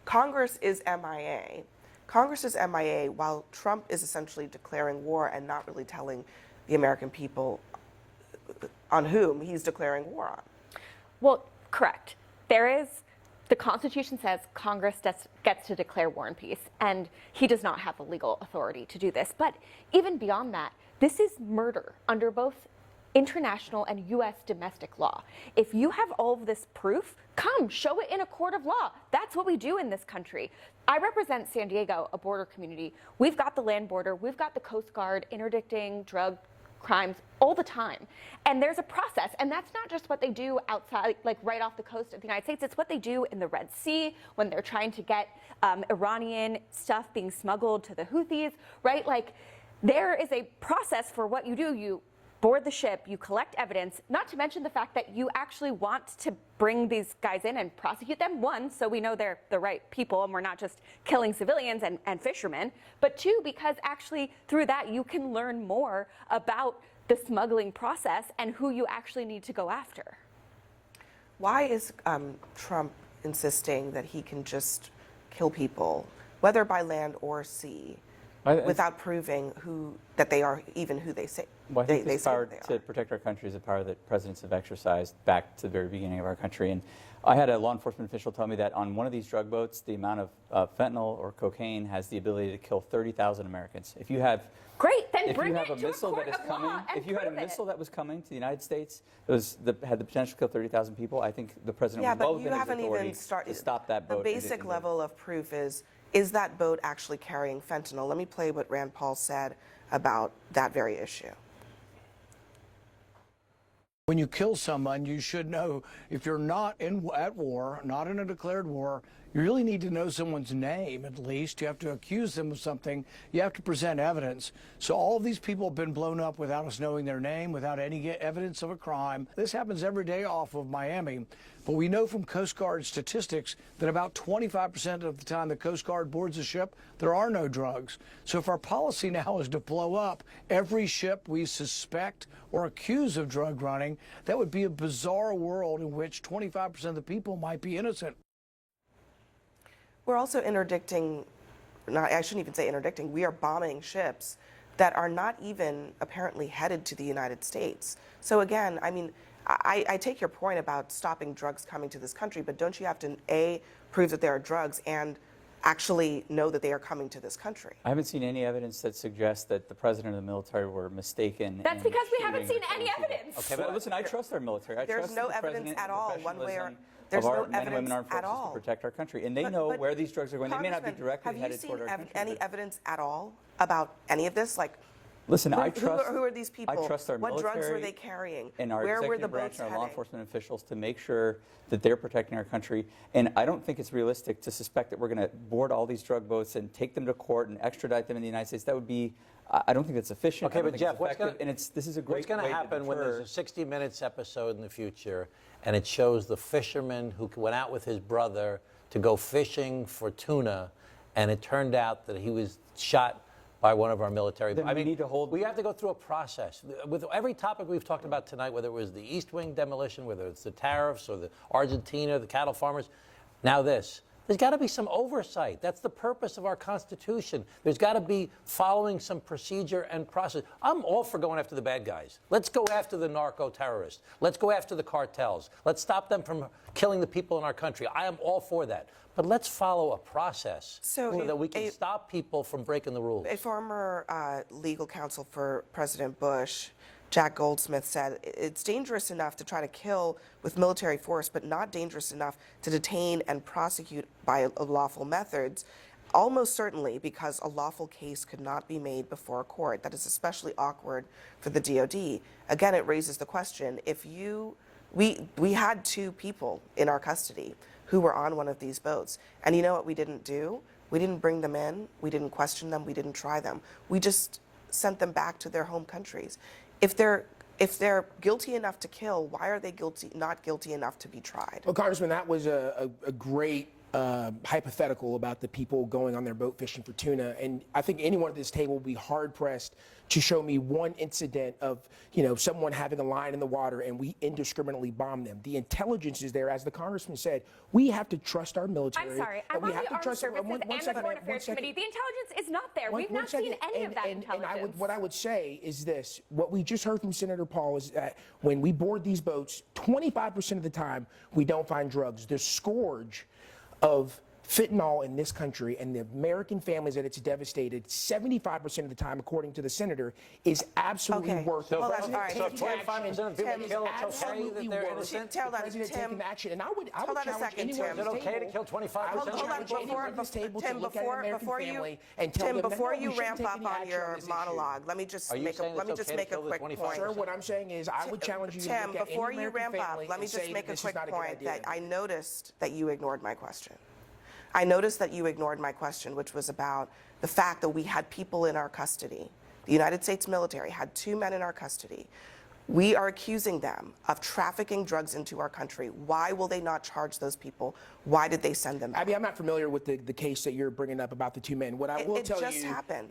Congress is MIA. Congress is MIA while Trump is essentially declaring war and not really telling the American people on whom he's declaring war on. Well, correct. The Constitution says Congress gets to declare war and peace, and he does not have the legal authority to do this. But even beyond that, this is murder under both international and U.S. domestic law. If you have all of this proof, come show it in a court of law. That's what we do in this country. I represent San Diego, a border community. We've got the land border. We've got the Coast Guard interdicting drug crimes all the time. And there's a process, and that's not just what they do outside, like right off the coast of the United States. It's what they do in the Red Sea when they're trying to get Iranian stuff being smuggled to the Houthis, right? Like, there is a process for what you do. You board the ship, you collect evidence, not to mention the fact that you actually want to bring these guys in and prosecute them. One, so we know they're the right people and we're not just killing civilians and fishermen, but two, because actually through that you can learn more about the smuggling process and who you actually need to go after. Why is Trump insisting that he can just kill people, whether by land or sea, without proving that they are even who they say? Well, I think this power to protect our country is a power that presidents have exercised back to the very beginning of our country. And I had a law enforcement official tell me that on one of these drug boats, the amount of fentanyl or cocaine has the ability to kill 30,000 Americans. If you have a missile that is coming, if you had a missile that was coming to the United States that had the potential to kill 30,000 people, I think the president would well within his authority to stop that boat. The basic level of proof is that boat actually carrying fentanyl? Let me play what Rand Paul said about that very issue. When you kill someone, you should know, if you're not at war, not in a declared war, you really need to know someone's name at least. You have to accuse them of something. You have to present evidence. So all of these people have been blown up without us knowing their name, without any evidence of a crime. This happens every day off of Miami. But we know from Coast Guard statistics that about 25% of the time the Coast Guard boards a ship, there are no drugs. So if our policy now is to blow up every ship we suspect or accuse of drug running, that would be a bizarre world in which 25% of the people might be innocent. We're also interdicting, I shouldn't even say interdicting, we are bombing ships that are not even apparently headed to the United States. So again, I mean, I take your point about stopping drugs coming to this country, but don't you have to, A, prove that there are drugs and actually know that they are coming to this country? I haven't seen any evidence that suggests that the president and the military were mistaken. That's because we haven't seen any evidence. Okay, but listen, I trust our military. There's no evidence at all, one way or there's no men and women armed forces to protect our country, and they know where these drugs are going. They may not be directly headed toward our country. Have you seen any evidence at all about any of this? Like, listen, who are these people? I trust our military. What drugs were they carrying? And our Where were the executive branch boats and our heading? law enforcement officials to make sure that they're protecting our country. And I don't think it's realistic to suspect that we're going to board all these drug boats and take them to court and extradite them in the United States. That would be, I don't think that's sufficient. Okay, but Jeff, this is a great what's going to happen when there's a 60 Minutes episode in the future and it shows the fisherman who went out with his brother to go fishing for tuna, and it turned out that he was shot by one of our military. Then we have to go through a process. With every topic we've talked about tonight, whether it was the East Wing demolition, whether it's the tariffs or the Argentina, the cattle farmers, now this. There's got to be some oversight. That's the purpose of our Constitution. There's got to be following some procedure and process. I'm all for going after the bad guys. Let's go after the narco-terrorists. Let's go after the cartels. Let's stop them from killing the people in our country. I am all for that. But let's follow a process so that we can stop people from breaking the rules. A former legal counsel for President Bush, Jack Goldsmith, said it's dangerous enough to try to kill with military force, but not dangerous enough to detain and prosecute by lawful methods, almost certainly because a lawful case could not be made before a court. That is especially awkward for the DOD. Again, it raises the question, we had 2 people in our custody who were on one of these boats, and you know what we didn't do? We didn't bring them in, we didn't question them, we didn't try them. We just sent them back to their home countries. If they're guilty enough to kill, why are they not guilty enough to be tried? Well, Congressman, that was a great hypothetical about the people going on their boat fishing for tuna, and I think anyone at this table will be hard pressed to show me one incident of someone having a line in the water and we indiscriminately bomb them. The intelligence is there, as the congressman said. We have to trust our military. I'm sorry. I'm and we on have the to Armed trust Services and the Foreign Affairs Committee. The intelligence is not there. We've not seen any of that intelligence. What I would say is this. What we just heard from Senator Paul is that when we board these boats, 25% of the time we don't find drugs. The scourge of fentanyl in this country and the American families that it's devastated 75% of the time, according to the senator, is absolutely Okay. worth So the if- all right, So if Tim, 25% of people Tim, kill, it's okay absolutely that they're worth innocent? Tell the that, president Tim. taking action. And I would Hold on a challenge second, anyone Tim. at Is it this okay to table- kill 25% I would of Hold on, challenge anyone at this table to Tim, look at an American before you, family and tell Tim, them that, before no, we you shouldn't ramp take up any on action your this issue. monologue, let me just Are you make saying a it's okay to kill the quick 25%? point. Sir, what I'm saying is I would challenge you to Tim, look at any before you American ramp up, family let me and just say make a this is quick not a good point idea. that I noticed that you ignored my question. I noticed that you ignored my question, which was about the fact that we had people in our custody. The United States military had 2 men in our custody. We are accusing them of trafficking drugs into our country. Why will they not charge those people? Why did they send them back? Abby, I'm not familiar with the case that you're bringing up about the 2 men. What I will It tell just you happened.